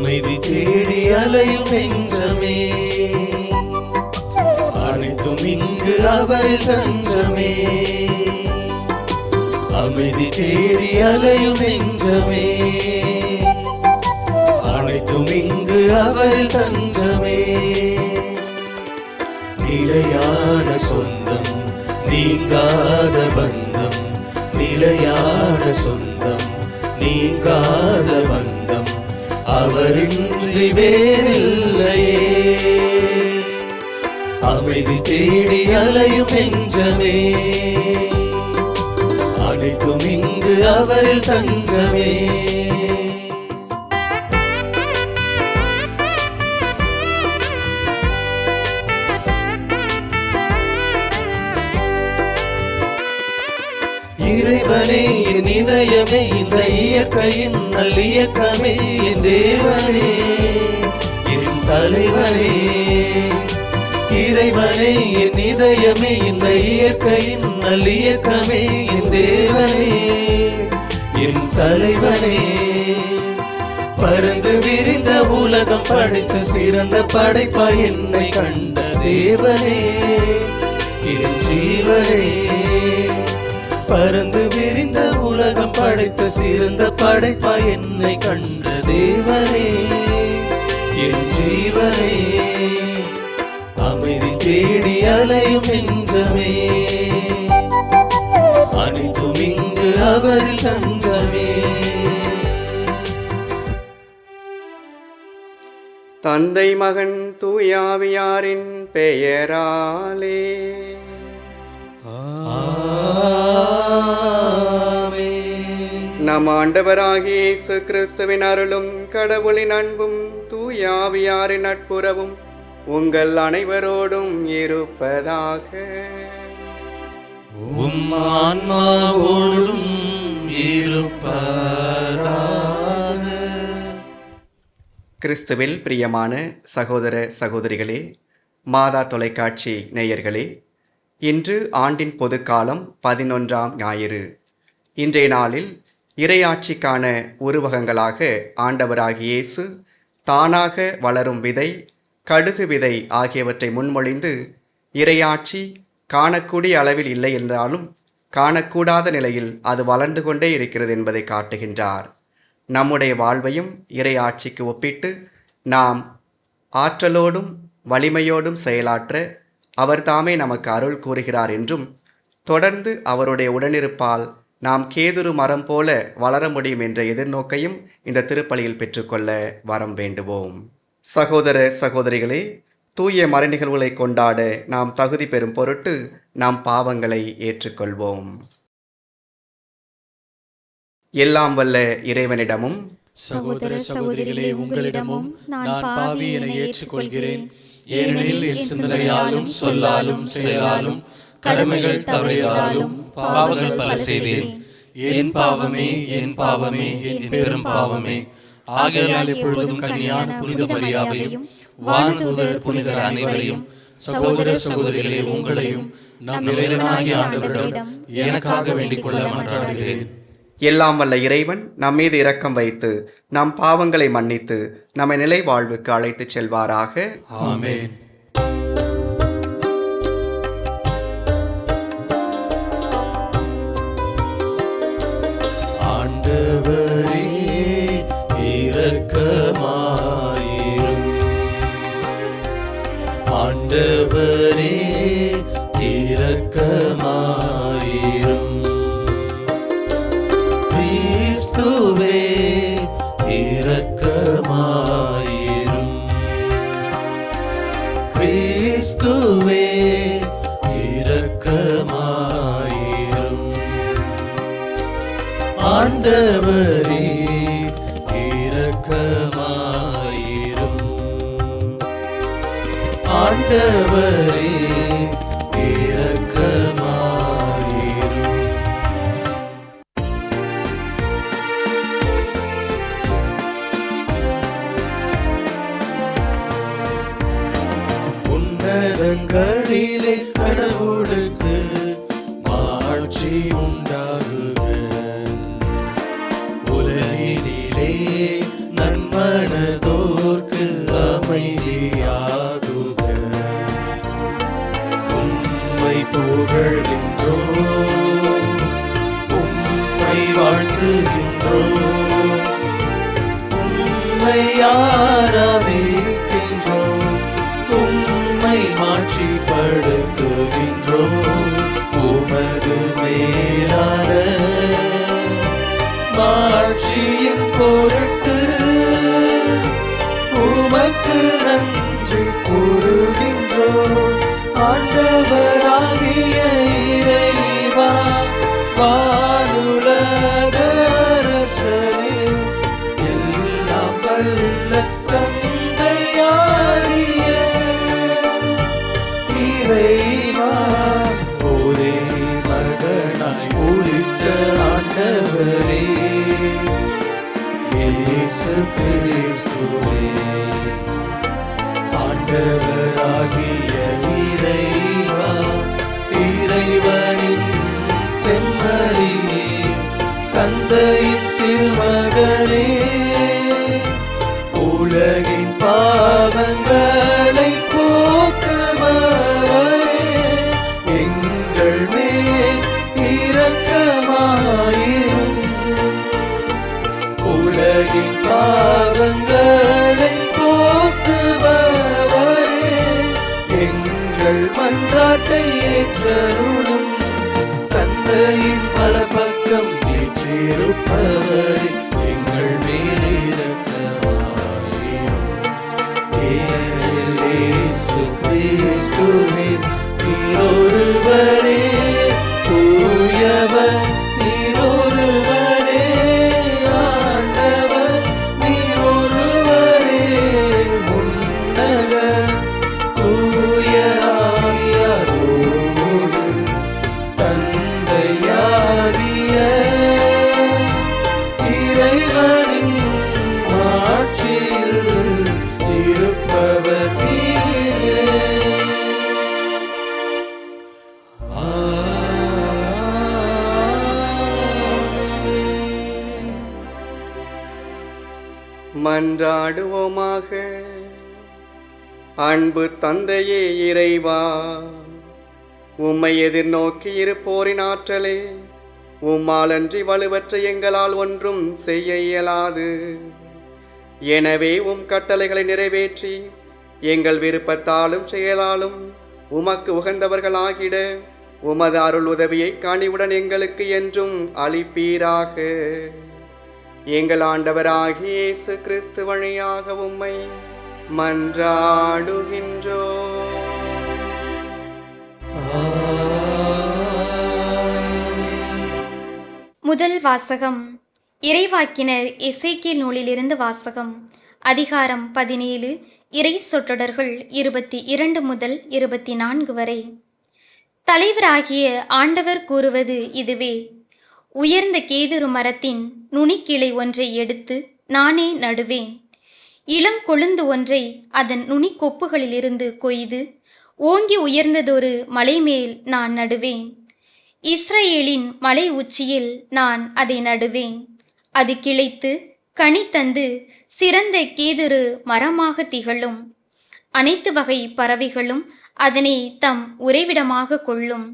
அமைதி தேடி அலையும் நெஞ்சமே, அனைத்தும் இங்கு அவரில் தஞ்சமே. அமைதி தேடி அலையும் நெஞ்சமே, அனைத்தும் இங்கு அவரில் தஞ்சமே. நிலையான சொந்தம் நீங்காத பந்தம், நிலையான சொந்தம் நீங்காத பந்தம் அவரின்றி வேறில்லையே. அமைதி தேடி அலையும் நெஞ்சமே, அனைத்தும் இங்கு அவரில் தஞ்சமே. இறைவனே என் இதயமே, இந்த இயற்கையின் நல்லியக்கமே, என் தேவனே என் தலைவனே. இறைவனே என் இதயமே, இந்த இயற்கையின் நல்லியக்கமே, என் தேவனே என் தலைவனே. பறந்து விரிந்த உலகம் படைத்து சிறந்த படைப்பாய் என்னை கண்ட தேவனே என் ஜீவனே. பறந்து விரிந்த உலகம் படைத்த சிறந்த படைப்பாய் என்னை கண்ட தேவனே என் ஜீவனே. அமைதி தேடி அலையும் நெஞ்சமே, அனைத்தும் இங்கு அவரில் தஞ்சமே. தந்தை மகன் தூயாவியாரின் பெயராலே நம் ஆண்டவராகிய இயேசு கிறிஸ்துவின் அருளும் கடவுளின் அன்பும் தூயாவியாரின் நட்புறவும் உங்கள் அனைவரோடும் இருப்பதாக. உம் ஆன்மாவோடும் இருப்பதாக. கிறிஸ்துவில் பிரியமான சகோதர சகோதரிகளே, மாதா தொலைக்காட்சி நேயர்களே, இன்று ஆண்டின் பொதுக்காலம் 11ஆம் ஞாயிறு. இன்றைய நாளில் இறையாட்சிக்கான உருவகங்களாக ஆண்டவராகிய இயேசு தானாக வளரும் விதை, கடுகு விதை ஆகியவற்றை முன்மொழிந்து இறையாட்சி காணக்கூடிய அளவில் இல்லை என்றாலும் காணக்கூடாத நிலையில் அது வளர்ந்து கொண்டே இருக்கிறது என்பதை காட்டுகின்றார். நம்முடைய வாழ்வையும் இறையாட்சிக்கு ஒப்பிட்டு நாம் ஆற்றலோடும் வலிமையோடும் செயலாற்ற அவர் தாமே நமக்கு அருள் கூறுகிறார் என்றும், தொடர்ந்து அவருடைய உடனிருப்பால் நாம் கேதுரு மரம் போல வளர முடியும் என்ற எதிர்நோக்கையும் இந்த திருப்பலியில் பெற்றுக்கொள்ள வரம் வேண்டுவோம். சகோதர சகோதரிகளே, தூய மறைநிகழ்வுகளை கொண்டாட நாம் தகுதி பெறும் பொருட்டு நாம் பாவங்களை ஏற்றுக்கொள்வோம். எல்லாம் வல்ல இறைவனிடமும் சகோதர சகோதரிகளே, உங்களிடமும் நான் பாவி என ஏற்றுக்கொள்கிறேன். ஏனெனில் என் சிந்தனையாலும் சொல்லாலும் செயலாலும் கடமைகள் தவறியதாலும் பாவங்கள் பல செய்தேன். என் பாவமே என் பாவமே என் பெரும் பாவமே. ஆகையால் எப்பொழுதும் கன்னியான புனித மரியாவையும் வானதூதர் புனிதர் அனைவரையும், சகோதர சகோதரிகளே உங்களையும் நம் இறைவனாகிய ஆண்டவரிடம் எனக்காக வேண்டிக் கொள்ள மன்றாடுகிறேன். எல்லாம் வல்ல இறைவன் நம் மீது இரக்கம் வைத்து நம் பாவங்களை மன்னித்து நம்மை நிலை வாழ்வுக்கு அழைத்துச் செல்வாராக. ஆமென். ஆண்டவரே இரக்கமாயிரும், ஆண்டவரே இரக்கமாயிரும். கிறிஸ்துவே இரக்கமாயிரும், கிறிஸ்துவே இரக்கமாயிரும். ஆண்டவரே இரக்கமாயிரும், ஆண்டவரே இரக்கமாயிரும். உன்னதங்களிலே கடவுளுக்கு மாட்சி உண்டாகுக. உலகினிலே நன்மனதோர்க்கு அமைதியாகுக. உம்மை புகழ்கின்றோம், உம்மை வாழ்த்துகின்றோம், உம்மை ஆராதிக்கின்றோம், உம்மை மாட்சிப்படுத்துகின்றோம். உமது மேலான மாட்சியின் பொருட்டு உமக்கு நன்றி கூறுகின்றோம். ஆண்டவராகிய இறைவா, வானுலக அரசரே, எல்லாம் வல்ல தந்தையாகிய இறைவா, ஒரே மகனாய் உதித்த ஆண்டவரே, இயேசு கிறிஸ்துவே, ஆண்டவராகிய இறைவா, இறைவனின் செம்மறியே, தந்தையின் திருமகனே, உலகின் பாவங்களை போக்குபவரே, எங்கள் மேல் இரக்கமாயிரும். உலகின் பாவங்களை போக்குபவரே, எங்கள் மன்றாட்டை ஏற்றருளும். தந்தையின் வலப்பக்கம் வீற்றிருப்பவரே, எங்கள் மேல் இரக்கமாயிரும். ஏனெனில் இயேசு கிறிஸ்துவே, நீரொருவரே தூயவர், நீரொருவரே ஆண்டவர், நீரொருவரே உன்னதர். தூய ஆவியாரோடு தந்தையாகிய இறைவனின் ஆட்சியில் இருப்பவர் நீரே. மன்றாடுவோமாக. அன்பு தந்தையே இறைவா, உம்மை எதிர்நோக்கி இருப்போரின் ஆற்றலே, உம்மாலன்றி வலுவற்ற எங்களால் ஒன்றும் செய்ய இயலாது. எனவே உம் கட்டளைகளை நிறைவேற்றி எங்கள் விருப்பத்தாலும் செயலாலும் உமக்கு உகந்தவர்களாகிட உமது அருள் உதவியை கனிவுடன் எங்களுக்கு என்றும் அளிப்பீராக. எங்கள் ஆண்டவராகிய இயேசு கிறிஸ்து வழியாக உம்மை மன்றாடுகின்றோம். முதல் வாசகம். இறைவாக்கினர் எசேக்கியேல் நூலிலிருந்து வாசகம். அதிகாரம் 17, இறை சொற்றொடர்கள் 22 முதல் 24 வரை. தலைவராகிய ஆண்டவர் கூறுவது இதுவே: உயர்ந்த கேதுரு மரத்தின் நுனிக்கிளை ஒன்றை எடுத்து நானே நடுவேன். இளங்கொழுந்து ஒன்றை அதன் நுனிக்கொப்புகளிலிருந்து கொய்து ஓங்கி உயர்ந்ததொரு மலைமேல் நான் நடுவேன். இஸ்ரேலின் மலை உச்சியில் நான் அதை நடுவேன். அது கிளைத்து கனி தந்து சிறந்த கேதுரு மரமாக திகழும். அனைத்து வகை பறவைகளும் அதனை தம் உறைவிடமாக கொள்ளும்.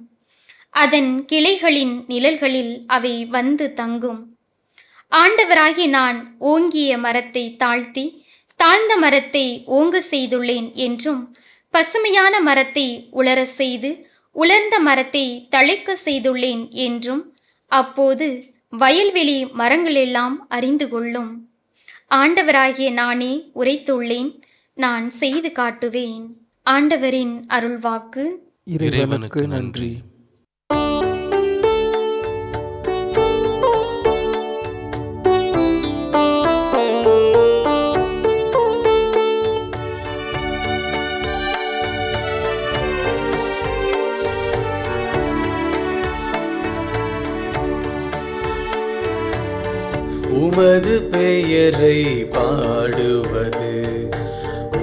அதன் கிளைகளின் நிழல்களில் அவை வந்து தங்கும். ஆண்டவராகி நான் ஓங்கிய மரத்தை தாழ்த்தி தாழ்ந்த மரத்தை ஓங்க செய்துள்ளேன் என்றும், பசுமையான மரத்தை உலர செய்து உலர்ந்த மரத்தை தழைக்க செய்துள்ளேன் என்றும் அப்போது வயல்வெளி மரங்களெல்லாம் அறிந்து கொள்ளும். ஆண்டவராகிய நானே உரைத்துள்ளேன், நான் செய்து காட்டுவேன். ஆண்டவரின் அருள்வாக்கு. இறைவனுக்கு நன்றி. உமது பெயரை பாடுவது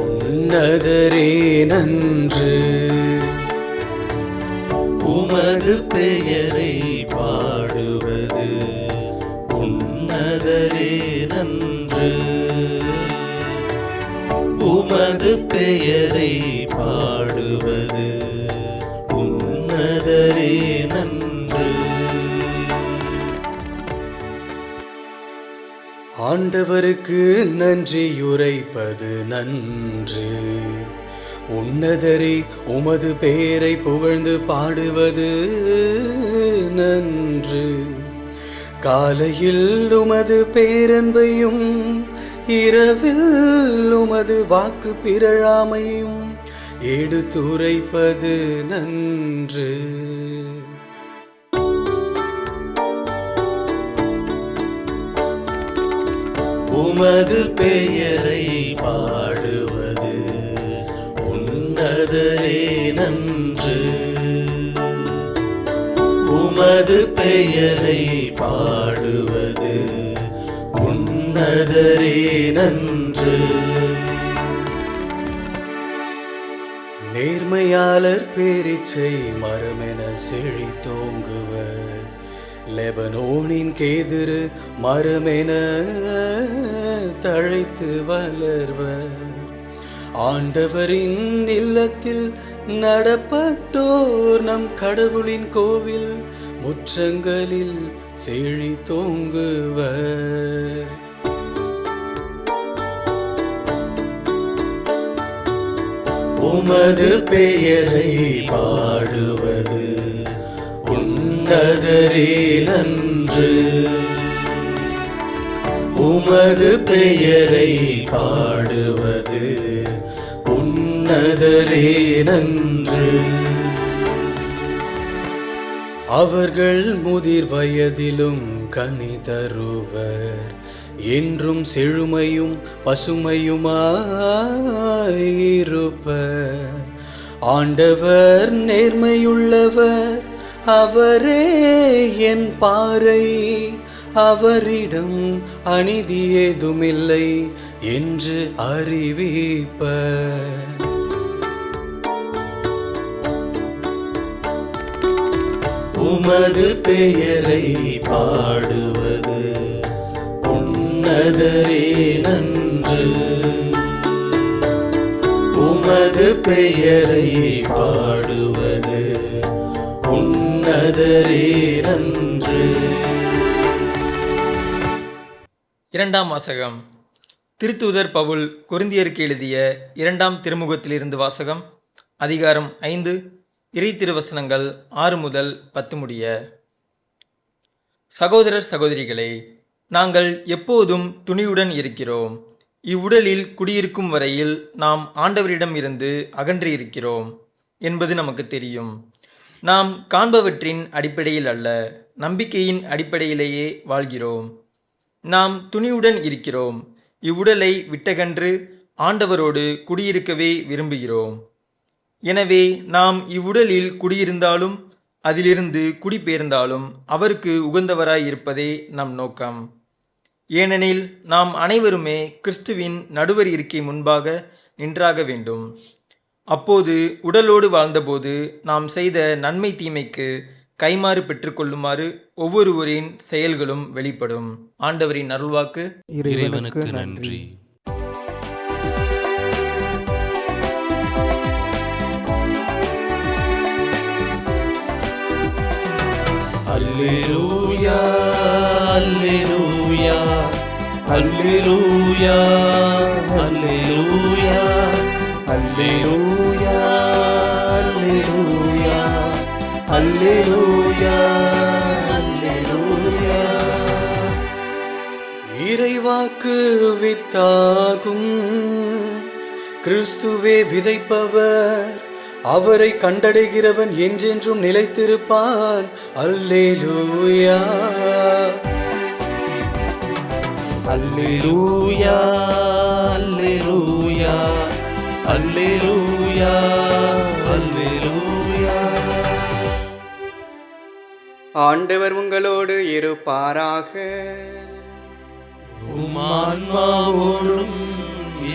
உன்னதரே நன்று. உமது பெயரை பாடுவது உன்னதரே நன்று. உமது பெயரை பாடுவது உன்னதரே நன்று. ஆண்டவருக்கு நன்றியுரைப்பது நன்று. உன்னதரே உமது பெயரை புகழ்ந்து பாடுவது நன்று. காலையில் உமது பேரன்பையும் இரவில் உமது வாக்கு பிறழாமையும் எடுத்துரைப்பது நன்று. உமது பெயரை பாடுவது உன்னதரே நன்று. உமது பெயரை பாடுவது உன்னதரே நன்று. நேர்மையாளர் பேரிச்சை மரமென செழித்தோங்குவர். லெபனோனின் கேதுரு மரமென தழைத்து வளர்வர். ஆண்டவரின் இல்லத்தில் நடப்பட்டோர் நம் கடவுளின் கோவில் முற்றங்களில் செழித்தோங்குவர். உமது பெயரை பாடுவது உன்னதரே நன்று. உமது பெயரை பாடுவது உன்னதரே நன்று. அவர்கள் முதிர் வயதிலும் கனி தருவர். என்றும் செழுமையும் பசுமையுமாயிருப்பர். ஆண்டவர் நேர்மையுள்ளவர், அவரே என் பாறை. அவரிடம் அநீதி ஏதுமில்லை என்று அறிவிப்பர். உமது பெயரை பாடுவது உன்னதரே நன்று. உமது பெயரை பாடுவது உன்னதரே நன்று. இரண்டாம் வாசகம். திருத்தூதர் பவுல் கொரிந்தியருக்கு எழுதிய 2ஆம் திருமுகத்திலிருந்து வாசகம். அதிகாரம் 5, இறை திருவசனங்கள் 6 முதல் 10 முடிய. சகோதரர் சகோதரிகளே, நாங்கள் எப்போதும் துணிவுடன் இருக்கிறோம். இவ்வுடலில் குடியிருக்கும் வரையில் நாம் ஆண்டவரிடம் இருந்து அகன்று இருக்கிறோம் என்பது நமக்கு தெரியும். நாம் காண்பவற்றின் அடிப்படையில் அல்ல, நம்பிக்கையின் அடிப்படையிலேயே வாழ்கிறோம். நாம் துணிவுடன் இருக்கிறோம். இவ்வுடலை விட்டகன்று ஆண்டவரோடு குடியிருக்கவே விரும்புகிறோம். எனவே நாம் இவ்வுடலில் குடியிருந்தாலும் அதிலிருந்து குடிபெயர்ந்தாலும் அவருக்கு உகந்தவராய் இருப்பதே நம் நோக்கம். ஏனெனில் நாம் அனைவருமே கிறிஸ்துவின் நடுவர் இருக்கை முன்பாக நின்றாக வேண்டும். அப்போது உடலோடு வாழ்ந்தபோது நாம் செய்த நன்மை தீமைக்கு கைமாறு பெற்றுக்கொள்ளுமாறு ஒவ்வொருவரின் செயல்களும் வெளிப்படும். ஆண்டவரின் அருள்வாக்கு. இறைவனுக்கு நன்றி. அல்லேலூயா அல்லேலூயா அல்லேலூயா அல்லேலூயா அல்லேலூயா அல்லேலூயா அல்லேலூயா அல்லேலூயா. இறைவாக்கு வித்தாகும், கிறிஸ்துவே விதைப்பவர், அவரை கண்டடைகிறவன் என்றென்றும் நிலைத்திருப்பான். அல்லேலூயா அல்லேலூயா அல்லேலூயா அல்லேலூயா அல்லேலூயா. ஆண்டவர் உங்களோடு இருப்பாராக. உம் ஆன்மாவோடும்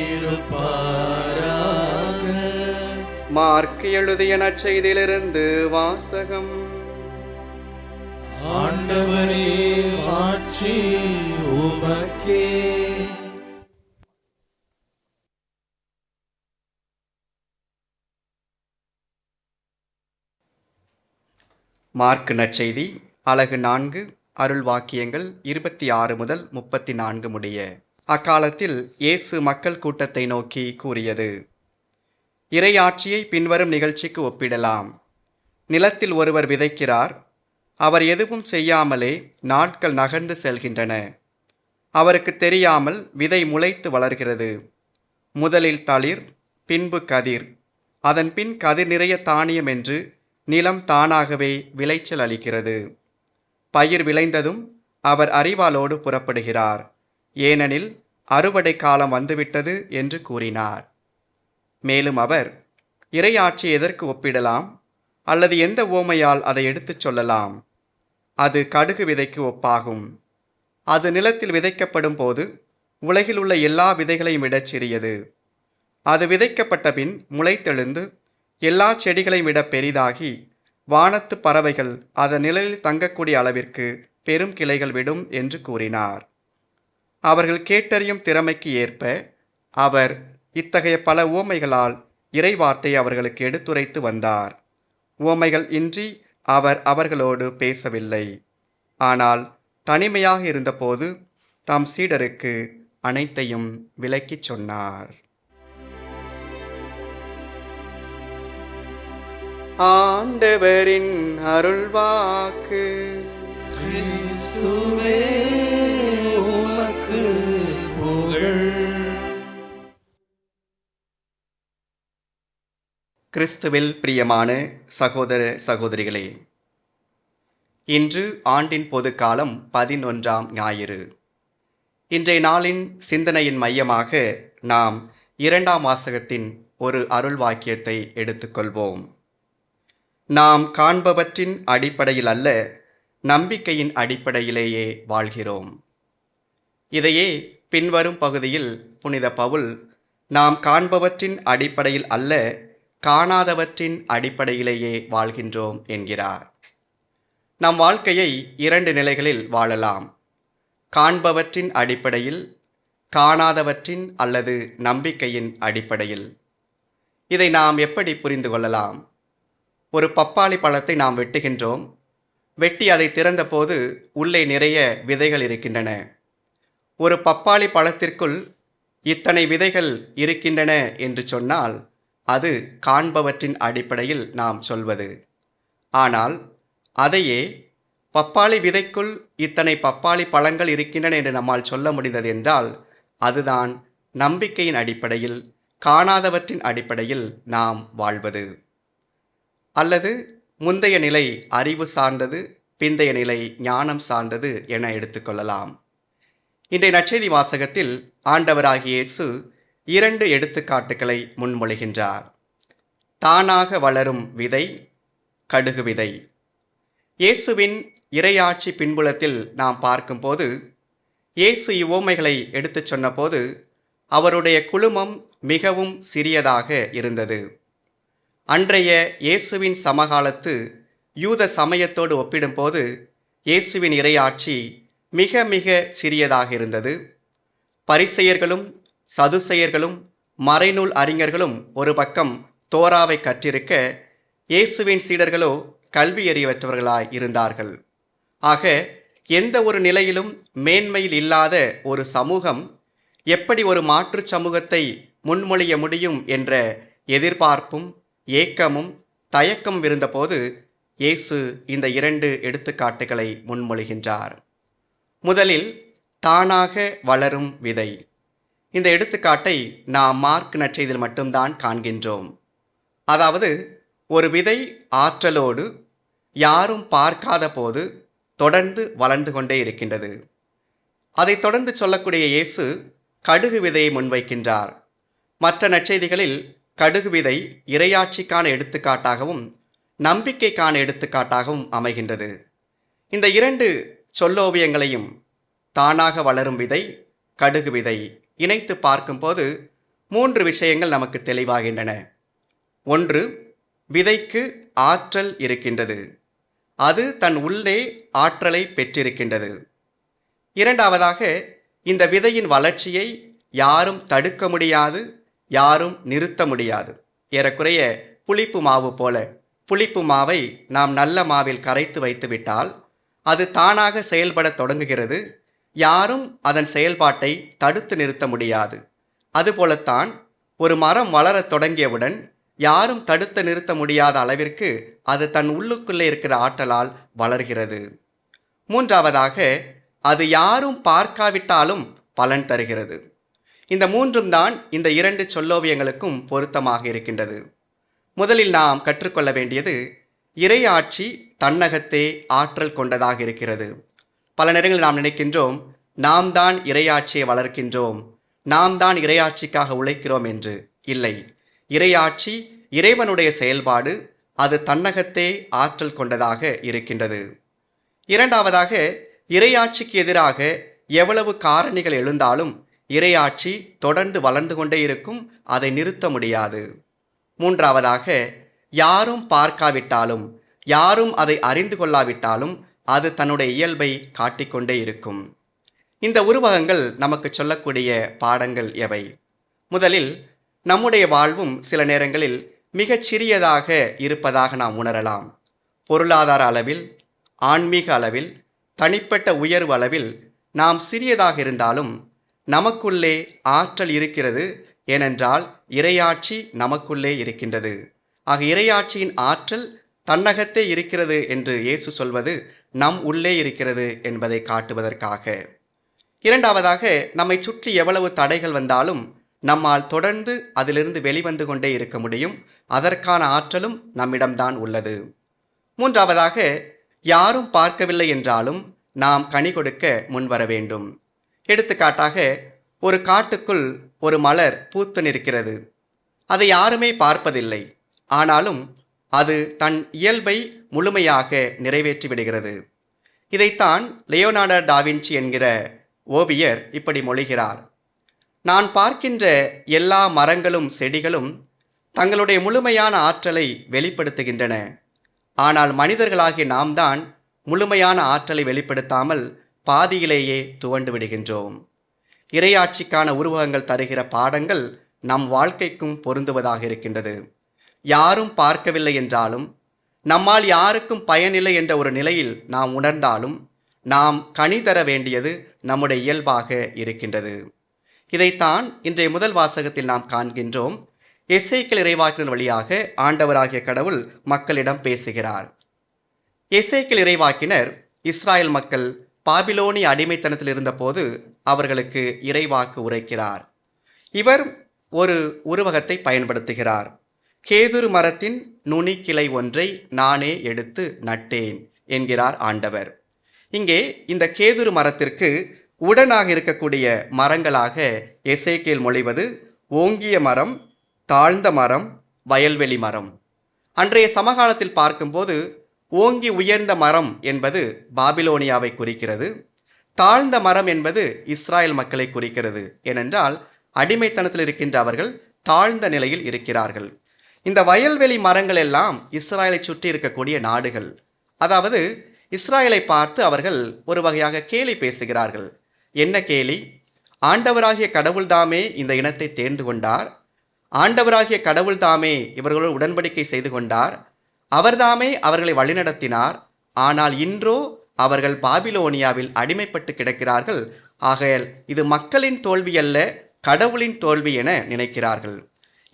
இருப்பாராக. மார்க் எழுதிய நற்செய்தியிலிருந்து வாசகம். ஆண்டவரே மாட்சி உமக்கே. மார்க் நற்செய்தி அலகு 4 அருள் வாக்கியங்கள் 26 முதல் 34 முடிய. அக்காலத்தில் இயேசு மக்கள் கூட்டத்தை நோக்கி கூறியது: இறையாட்சியை பின்வரும் நிகழ்ச்சிக்கு ஒப்பிடலாம். நிலத்தில் ஒருவர் விதைக்கிறார். அவர் எதுவும் செய்யாமலே நாட்கள் நகர்ந்து செல்கின்றன. அவருக்கு தெரியாமல் விதை முளைத்து வளர்கிறது. முதலில் தளிர், பின்பு கதிர், அதன் பின் கதிர் நிறைய தானியம் என்று நிலம் தானாகவே விளைச்சல் அளிக்கிறது. பயிர் விளைந்ததும் அவர் அரிவாளோடு புறப்படுகிறார், ஏனெனில் அறுவடை காலம் வந்துவிட்டது என்று கூறினார். மேலும் அவர், இறையாட்சி எதற்கு ஒப்பிடலாம், அல்லது எந்த உவமையால் அதை எடுத்துச் சொல்லலாம்? அது கடுகு விதைக்கு ஒப்பாகும். அது நிலத்தில் விதைக்கப்படும் போது உலகில் உள்ள எல்லா விதைகளையும் விட சிறியது. அது விதைக்கப்பட்ட பின் முளைத்தெழுந்து எல்லா செடிகளையும் விட பெரிதாகி வானத்து பறவைகள் அதன் நிழலில் தங்கக்கூடிய அளவிற்கு பெரும் கிளைகள் விடும் என்று கூறினார். அவர்கள் கேட்டறியும் திறமைக்கு ஏற்ப அவர் இத்தகைய பல உவமைகளால் இறைவார்த்தை அவர்களுக்கு எடுத்துரைத்து வந்தார். உவமைகள் இன்றி அவர் அவர்களோடு பேசவில்லை. ஆனால் தனிமையாக இருந்தபோது தம் சீடருக்கு அனைத்தையும் விளக்கிச் சொன்னார். ஆண்டவரின் அருள்வாக்கு. கிறிஸ்துவே உமக்கு புகழ். கிறிஸ்துவில் பிரியமான சகோதர சகோதரிகளே, இன்று ஆண்டின் பொதுக்காலம் 11ஆம் ஞாயிறு. இன்றைய நாளின் சிந்தனையின் மையமாக நாம் 2ஆம் வாசகத்தின் ஒரு அருள் வாக்கியத்தை எடுத்துக்கொள்வோம். நாம் காண்பவற்றின் அடிப்படையில் அல்ல, நம்பிக்கையின் அடிப்படையிலேயே வாழ்கிறோம். இதையே பின்வரும் பகுதியில் புனித பவுல் நாம் காண்பவற்றின் அடிப்படையில் அல்ல, காணாதவற்றின் அடிப்படையிலேயே வாழ்கின்றோம் என்கிறார். நம் வாழ்க்கையை 2 நிலைகளில் வாழலாம்: காண்பவற்றின் அடிப்படையில், காணாதவற்றின் அல்லது நம்பிக்கையின் அடிப்படையில். இதை நாம் எப்படி புரிந்து கொள்ளலாம்? ஒரு பப்பாளி பழத்தை நாம் வெட்டுகின்றோம். வெட்டி அதை திறந்தபோது உள்ளே நிறைய விதைகள் இருக்கின்றன. ஒரு பப்பாளி பழத்திற்குள் இத்தனை விதைகள் இருக்கின்றன என்று சொன்னால் அது காண்பவற்றின் அடிப்படையில் நாம் சொல்வது. ஆனால் அதையே பப்பாளி விதைக்குள் இத்தனை பப்பாளி பழங்கள் இருக்கின்றன என்று நம்மால் சொல்ல முடிந்தது என்றால் அதுதான் நம்பிக்கையின் அடிப்படையில், காணாதவற்றின் அடிப்படையில் நாம் வாழ்வது. அல்லது முந்தைய நிலை அறிவு சார்ந்தது, பிந்தைய நிலை ஞானம் சார்ந்தது என எடுத்துக்கொள்ளலாம். இன்றைய நற்செய்தி வாசகத்தில் ஆண்டவராகிய இயேசு 2 எடுத்துக்காட்டுகளை முன்மொழிகின்றார். தானாக வளரும் விதை, கடுகு விதை. இயேசுவின் இறையாட்சி பின்புலத்தில் நாம் பார்க்கும்போது, இயேசு இவ்வுவமைகளை எடுத்துச் சொன்னபோது அவருடைய குழுமம் மிகவும் சிறியதாக இருந்தது. அன்றைய இயேசுவின் சமகாலத்து யூத சமயத்தோடு ஒப்பிடும்போது இயேசுவின் இறையாட்சி மிக மிக சிறியதாக இருந்தது. பரிசேயர்களும் சதுசேயர்களும் மறைநூல் அறிஞர்களும் ஒரு பக்கம் தோராவை கற்றிருக்க, இயேசுவின் சீடர்களோ கல்வியறிவற்றவர்களாய் இருந்தார்கள். ஆக எந்த ஒரு நிலையிலும் மேன்மையில் இல்லாத ஒரு சமூகம் எப்படி ஒரு மாற்று சமூகத்தை முன்மொழிய முடியும் என்ற எதிர்பார்ப்பும் ஏக்கமும் தயக்கம் இருந்தபோது இயேசு இந்த 2 எடுத்துக்காட்டுகளை முன்மொழிகின்றார். முதலில் தானாக வளரும் விதை. இந்த எடுத்துக்காட்டை நாம் மார்க் நற்செய்தியில் மட்டும்தான் காண்கின்றோம். அதாவது ஒரு விதை ஆற்றலோடு யாரும் பார்க்காத போது தொடர்ந்து வளர்ந்து கொண்டே இருக்கின்றது. அதை தொடர்ந்து சொல்லக்கூடிய இயேசு கடுகு விதையை முன்வைக்கின்றார். மற்ற நற்செய்திகளில் கடுகு விதை இறையாட்சிக்கான எடுத்துக்காட்டாகவும் நம்பிக்கைக்கான எடுத்துக்காட்டாகவும் அமைகின்றது. இந்த 2 சொல்லோவியங்களையும், தானாக வளரும் விதை, கடுகு விதை, இணைத்து பார்க்கும்போது 3 விஷயங்கள் நமக்கு தெளிவாகின்றன. 1, விதைக்கு ஆற்றல் இருக்கின்றது. அது தன் உள்ளே ஆற்றலை பெற்றிருக்கின்றது. 2வதாக, இந்த விதையின் வளர்ச்சியை யாரும் தடுக்க முடியாது, யாரும் நிறுத்த முடியாது. ஏறக்குறைய புளிப்பு மாவு போல புளிப்பு மாவை நாம் நல்ல மாவில் கரைத்து வைத்துவிட்டால் அது தானாக செயல்படத் தொடங்குகிறது. யாரும் அதன் செயல்பாட்டை தடுத்து நிறுத்த முடியாது. அதுபோலத்தான் ஒரு மரம் வளரத் தொடங்கியவுடன் யாரும் தடுத்து நிறுத்த முடியாத அளவிற்கு அது தன் உள்ளுக்குள்ளே இருக்கிற ஆற்றலால் வளர்கிறது. மூன்றாவதாக, அது யாரும் பார்க்காவிட்டாலும் பலன் தருகிறது. இந்த மூன்றும் தான் இந்த 2 சொல்லோவியங்களுக்கும் பொருத்தமாக இருக்கின்றது. முதலில் நாம் கற்றுக்கொள்ள வேண்டியது, இறையாட்சி தன்னகத்தே ஆற்றல் கொண்டதாக இருக்கிறது. பல நேரங்களில் நாம் நினைக்கின்றோம், நாம் தான் இறையாட்சியை வளர்க்கின்றோம், நாம் தான் இறையாட்சிக்காக உழைக்கிறோம் என்று. இல்லை, இறையாட்சி இறைவனுடைய செயல்பாடு, அது தன்னகத்தே ஆற்றல் கொண்டதாக இருக்கின்றது. இரண்டாவதாக, இறையாட்சிக்கு எதிராக எவ்வளவு காரணிகள் எழுந்தாலும் இறையாட்சி தொடர்ந்து வளர்ந்து கொண்டே இருக்கும், அதை நிறுத்த முடியாது. மூன்றாவதாக, யாரும் பார்க்காவிட்டாலும், யாரும் அதை அறிந்து கொள்ளாவிட்டாலும் அது தன்னுடைய இயல்பை காட்டிக்கொண்டே இருக்கும். இந்த உருவகங்கள் நமக்கு சொல்லக்கூடிய பாடங்கள் எவை? முதலில், நம்முடைய வாழ்வும் சில நேரங்களில் மிகச் சிறியதாக இருப்பதாக நாம் உணரலாம். பொருளாதார அளவில், ஆன்மீக அளவில், தனிப்பட்ட உயர்வு அளவில் நாம் சிறியதாக இருந்தாலும் நமக்குள்ளே ஆற்றல் இருக்கிறது. ஏனென்றால் இறையாட்சி நமக்குள்ளே இருக்கின்றது. ஆக இறையாட்சியின் ஆற்றல் தன்னகத்தே இருக்கிறது என்று இயேசு சொல்வது நம் உள்ளே இருக்கிறது என்பதை காட்டுவதற்காக. இரண்டாவதாக, நம்மை சுற்றி எவ்வளவு தடைகள் வந்தாலும் நம்மால் தொடர்ந்து அதிலிருந்து வெளிவந்து கொண்டே இருக்க முடியும். அதற்கான ஆற்றலும் நம்மிடம்தான் உள்ளது. மூன்றாவதாக, யாரும் பார்க்கவில்லை என்றாலும் நாம் கனி கொடுக்க முன்வர வேண்டும். எடுத்துக்காட்டாக, ஒரு காட்டுக்குள் ஒரு மலர் பூத்து நிற்கிறது. அதை யாருமே பார்ப்பதில்லை. ஆனாலும் அது தன் இயல்பை முழுமையாக நிறைவேற்றி விடுகிறது. இதைத்தான் லியோனார்டோ டா வின்சி என்கிற ஓவியர் இப்படி மொழிகிறார்: நான் பார்க்கின்ற எல்லா மரங்களும் செடிகளும் தங்களுடைய முழுமையான ஆற்றலை வெளிப்படுத்துகின்றன. ஆனால் மனிதர்களாகிய நாம் தான் முழுமையான ஆற்றலை வெளிப்படுத்தாமல் பாதியிலேயே துவண்டு விடுகின்றோம். இறையாட்சிக்கான உருவகங்கள் தருகிற பாடங்கள் நம் வாழ்க்கைக்கும் பொருந்துவதாக இருக்கின்றது. யாரும் பார்க்கவில்லை என்றாலும், நம்மால் யாருக்கும் பயனில்லை என்ற ஒரு நிலையில் நாம் உணர்ந்தாலும் நாம் கனி தர வேண்டியது நம்முடைய இயல்பாக இருக்கின்றது. இதைத்தான் இன்றைய முதல் வாசகத்தில் நாம் காண்கின்றோம். எசேக்கியேல் இறைவாக்கினர் வழியாக ஆண்டவராகிய கடவுள் மக்களிடம் பேசுகிறார். எசேக்கியேல் இறைவாக்கினர் இஸ்ராயல் மக்கள் பாபிலோனிய அடிமைத்தனத்தில் இருந்தபோது அவர்களுக்கு இறைவாக்கு உரைக்கிறார். இவர் ஒரு உருவகத்தை பயன்படுத்துகிறார். கேதுரு மரத்தின் நுனி கிளை ஒன்றை நானே எடுத்து நட்டேன் என்கிறார் ஆண்டவர். இங்கே இந்த கேதுரு மரத்திற்கு உடனாக இருக்கக்கூடிய மரங்களாக எசேக்கியேல் மொழிவது ஓங்கிய மரம், தாழ்ந்த மரம், வயல்வெளி மரம். அன்றைய சமகாலத்தில் பார்க்கும்போது ஓங்கி உயர்ந்த மரம் என்பது பாபிலோனியாவை குறிக்கிறது. தாழ்ந்த மரம் என்பது இஸ்ராயல் மக்களை குறிக்கிறது. ஏனென்றால் அடிமைத்தனத்தில் இருக்கின்ற அவர்கள் தாழ்ந்த நிலையில் இருக்கிறார்கள். இந்த வயல்வெளி மரங்கள் எல்லாம் இஸ்ராயலை சுற்றி இருக்கக்கூடிய நாடுகள். அதாவது இஸ்ராயலை பார்த்து அவர்கள் ஒரு வகையாக கேலி பேசுகிறார்கள். என்ன கேலி? ஆண்டவராகிய கடவுள்தாமே இந்த இனத்தை தேர்ந்து கொண்டார், ஆண்டவராகிய கடவுள்தாமே இவர்களோடு உடன்படிக்கை செய்து கொண்டார், அவர்தாமே அவர்களை வழிநடத்தினார். ஆனால் இன்றோ அவர்கள் பாபிலோனியாவில் அடிமைப்பட்டு கிடக்கிறார்கள். ஆகையால் இது மக்களின் தோல்வி அல்ல, கடவுளின் தோல்வி என நினைக்கிறார்கள்.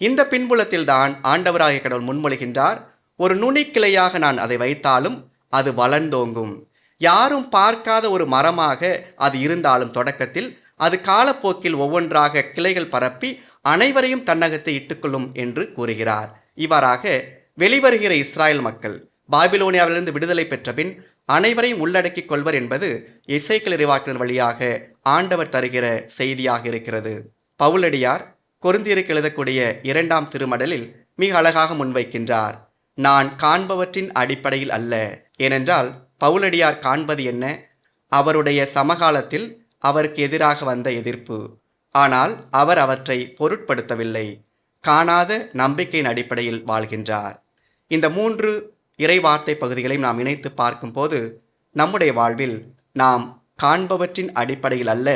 இந்த பின்புலத்தில்தான் ஆண்டவராகிய கடவுள் முன்மொழிகின்றார், ஒரு நுனிக்கிளையாக நான் அதை வைத்தாலும் அது வளர்ந்தோங்கும். யாரும் பார்க்காத ஒரு மரமாக அது இருந்தாலும் தொடக்கத்தில் அது காலப்போக்கில் ஒவ்வொன்றாக கிளைகள் பரப்பி அனைவரையும் தன்னகத்தை இட்டுக்கொள்ளும் என்று கூறுகிறார். இவ்வாறாக வெளிவருகிற இஸ்ராயல் மக்கள் பாபிலோனியாவிலிருந்து விடுதலை பெற்ற பின் அனைவரையும் உள்ளடக்கிக் கொள்வர் என்பது எசேக்கியேல் இறைவாக்கினர் வழியாக ஆண்டவர் தருகிற செய்தியாக இருக்கிறது. பவுலடியார் கொரிந்தியருக்கு எழுதக்கூடிய 2ஆம் திருமடலில் மிக அழகாக முன்வைக்கின்றார். நான் காண்பவற்றின் அடிப்படையில் அல்ல. ஏனென்றால் பவுலடியார் காண்பது என்ன? அவருடைய சமகாலத்தில் அவருக்கு எதிராக வந்த எதிர்ப்பு. ஆனால் அவர் அவற்றை பொருட்படுத்தவில்லை. காணாத நம்பிக்கையின் அடிப்படையில் வாழ்கின்றார். இந்த 3 இறைவார்த்தை பகுதிகளையும் நாம் இணைத்து பார்க்கும்போது நம்முடைய வாழ்வில் நாம் காண்பவற்றின் அடிப்படையில் அல்ல,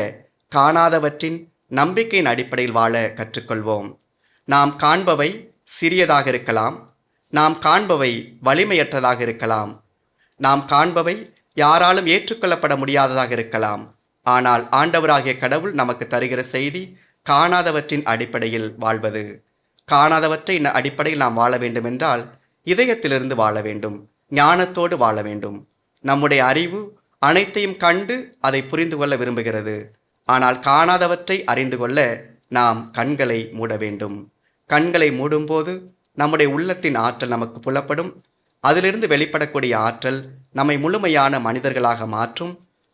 காணாதவற்றின் நம்பிக்கையின் அடிப்படையில் வாழ கற்றுக்கொள்வோம். நாம் காண்பவை சிறியதாக இருக்கலாம், நாம் காண்பவை வலிமையற்றதாக இருக்கலாம். நாம் காண்பவை யாராலும் ஏற்றுக்கொள்ளப்பட முடியாததாக இருக்கலாம். ஆனால் ஆண்டவராகிய கடவுள் நமக்கு தருகிற செய்தி காணாதவற்றின் அடிப்படையில் வாழ்வது. காணாதவற்றை அடிப்படையில் நாம் வாழ வேண்டும் என்றால் இதயத்திலிருந்து வாழ வேண்டும், ஞானத்தோடு வாழ வேண்டும். நம்முடைய அறிவு அனைத்தையும் கண்டு அதை புரிந்து கொள்ள விரும்புகிறது. ஆனால் காணாதவற்றை அறிந்து கொள்ள நாம் கண்களை மூட வேண்டும். கண்களை மூடும்போது நம்முடைய உள்ளத்தின் ஆற்றல் நமக்கு புலப்படும். அதிலிருந்து வெளிப்படக்கூடிய ஆற்றல் நம்மை முழுமையான மனிதர்களாக மாற்றும்.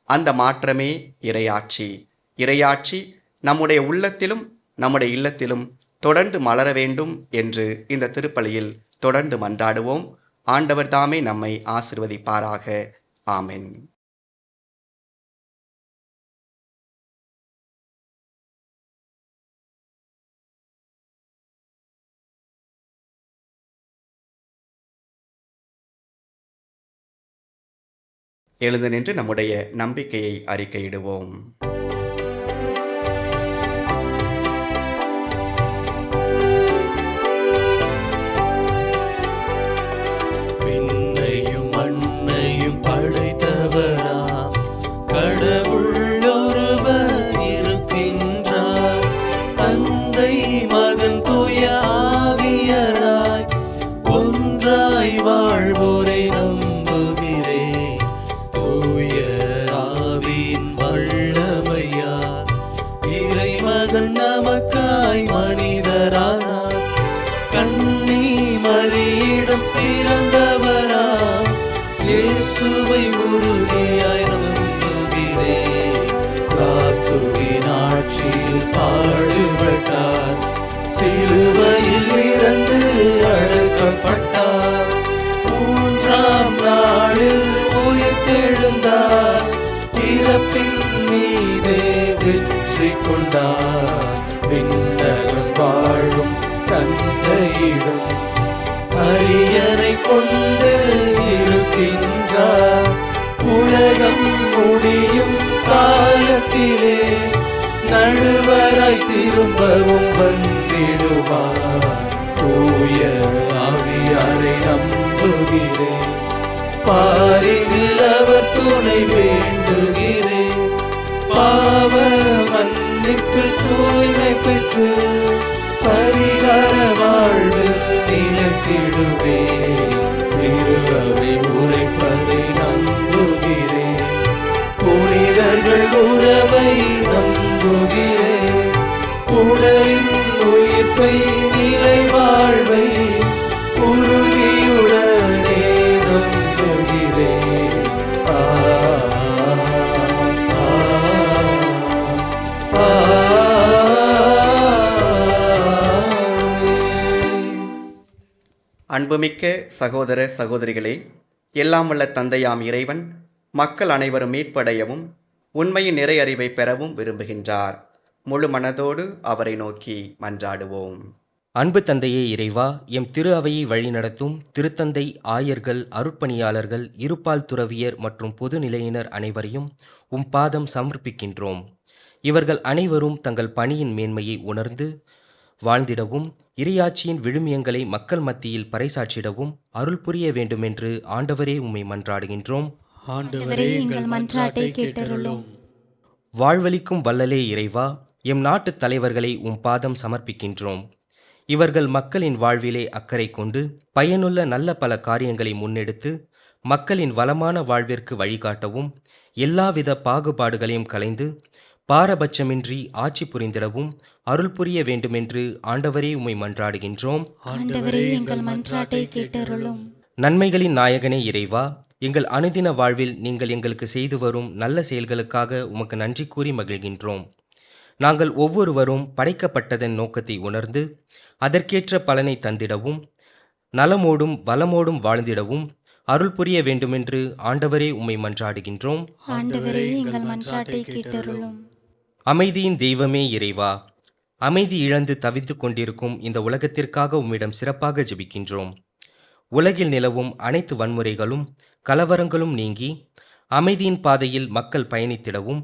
அந்த மாற்றமே இறையாட்சி. இறையாட்சி நம்முடைய உள்ளத்திலும் நம்முடைய இல்லத்திலும் தொடர்ந்து மலர வேண்டும் என்று இந்த திருப்பலியில் தொடர்ந்து மன்றாடுவோம். ஆண்டவர் தாமே நம்மை ஆசீர்வதிப்பாராக. ஆமென். எழுந்து நின்று நம்முடைய நம்பிக்கையை அறிக்கையிடுவோம். விண்ணையும் மண்ணையும் படைத்தவராம் கடவுள் ஒருவர் இருக்கின்றார். தந்தை மகன் தூய ஆவியராய் ஒன்றாய் வாழ்வோரை நம்புகிறேன். தூய ஆவியின் வல்லமையால் இறைமகன் நமக்காய் மனிதரானார். கன்னி மரியிடம் பிறந்தவராம் இயேசுவை உறுதியாய் நம்புகிறேன். காத்துவின் ஆட்சியில் பாடுபட்டார், சிலுவையில் இறந்து அடக்கப்பட்டார். மூன்றாம் நாளில் உயிர்த்தெழுந்தார், இறப்பின் மீதே வெற்றி கொண்டார். விண்ணகம் வாழும் தந்தையிடம் அரியணை கொண்டு இருக்கின்றார். உலகம் முடியும் காலத்திலே நடுவராய் திரும்பவும் வந்திடுவார். தூய ஆவியாரை நம்புகிறேன், பாரினில் அவர் துணை வேண்டுகிறேன். பாவ மன்னிப்பில் தூய்மை பெற்று பரிகார வாழ்வில் நிலைத்திடுவேன். திரு அவை உரைப்பதை நம்புகிறேன், புனிதர்கள் உறவை நம்புகிறேன். உடலின் உயிர்ப்பை நிலை வாழ்வை உறுதியுடனே நம்புகிறேன். அன்புமிக்க சகோதர சகோதரிகளே, எல்லாம் வல்ல தந்தையாம் இறைவன் மக்கள் அனைவரும் மீட்படையவும் உண்மையின் நிறை அறிவை பெறவும் விரும்புகின்றார். முழு மனதோடு அவரை நோக்கி மன்றாடுவோம். அன்பு தந்தையே இறைவா, எம் திரு அவையை வழிநடத்தும் திருத்தந்தை, ஆயர்கள், அருட்பணியாளர்கள், இருபால் துறவியர் மற்றும் பொது நிலையினர் அனைவரையும் உம் பாதம் சமர்ப்பிக்கின்றோம். இவர்கள் அனைவரும் தங்கள் பணியின் மேன்மையை உணர்ந்து வாழ்ந்திடவும் இறையாட்சியின் விழுமியங்களை மக்கள் மத்தியில் பறைசாற்றிடவும் அருள் புரிய வேண்டுமென்று ஆண்டவரே உம்மை மன்றாடுகின்றோம். ஆண்டவரே, எங்கள் மன்றாட்டை கேட்டருளும். வாழ்வளிக்கும் வல்லலே இறைவா, எம் நாட்டு தலைவர்களை உம் பாதம் சமர்ப்பிக்கின்றோம். இவர்கள் மக்களின் வாழ்விலே அக்கறை கொண்டு பயனுள்ள நல்ல பல காரியங்களை முன்னெடுத்து மக்களின் வளமான வாழ்விற்கு வழிகாட்டவும் எல்லாவித பாகுபாடுகளையும் களைந்து பாரபட்சமின்றி ஆட்சி புரிந்திடவும் அருள் புரிய வேண்டுமென்று ஆண்டவரே உம்மை மன்றாடுகின்றோம். ஆண்டவரே, எங்கள் மன்றாட்டை கேட்டருளும். நன்மைகளின் நாயகனே இறைவா, எங்கள் அனுதின வாழ்வில் நீங்கள் எங்களுக்கு செய்து வரும் நல்ல செயல்களுக்காக உமக்கு நன்றி கூறி மகிழ்கின்றோம். நாங்கள் ஒவ்வொருவரும் படைக்கப்பட்டதன் நோக்கத்தை உணர்ந்து அதற்கேற்ற பலனை தந்திடவும் நலமோடும் வளமோடும் வாழ்ந்திடவும் அருள் புரிய வேண்டுமென்று ஆண்டவரே உம்மை மன்றாடுகின்றோம். ஆண்டவரே, எங்கள் மன்றாட்டை கேட்டருளும். அமைதியின் தெய்வமே இறைவா, அமைதி இழந்து தவித்துக் கொண்டிருக்கும் இந்த உலகத்திற்காக உம்மிடம் சிறப்பாக ஜெபிக்கின்றோம். உலகில் நிலவும் அனைத்து வன்முறைகளும் கலவரங்களும் நீங்கி அமைதியின் பாதையில் மக்கள் பயணித்திடவும்